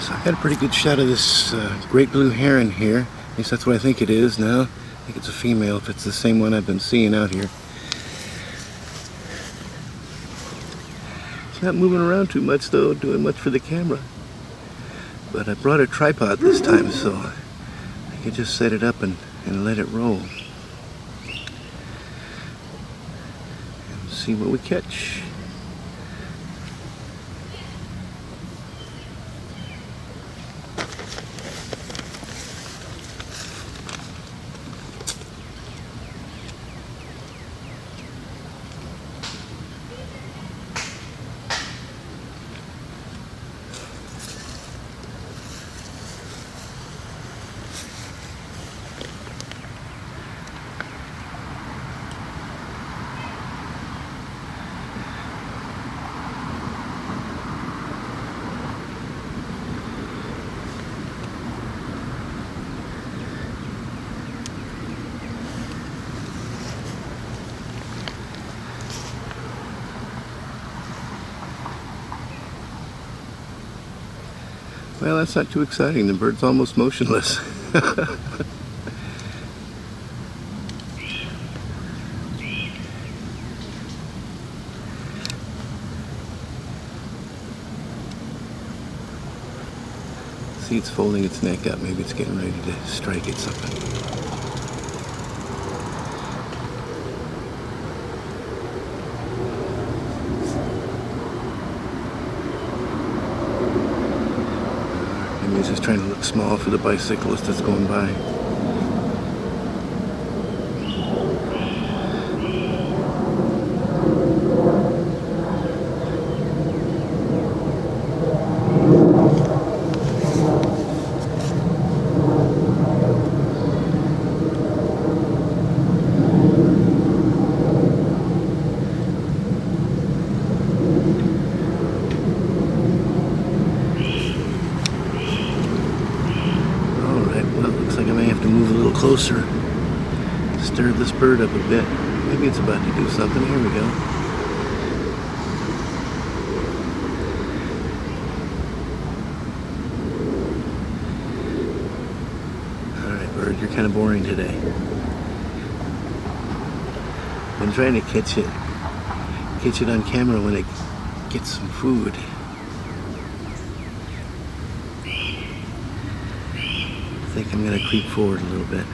So I got a pretty good shot of this great blue heron here. At least that's what I think it is now. I think it's a female if it's the same one I've been seeing out here. It's not moving around too much though, doing much for the camera. But I brought a tripod this time so I could just set it up and let it roll. And see what we catch. Well, that's not too exciting. The bird's almost motionless. See, it's folding its neck up. Maybe it's getting ready to strike at something. He's just trying to look small for the bicyclist that's going by. Move a little closer, stir this bird up a bit. Maybe it's about to do something. Here we go. Alright, bird, you're kind of boring today. I'm trying to catch it on camera when it gets some food. I think I'm going to creep forward a little bit.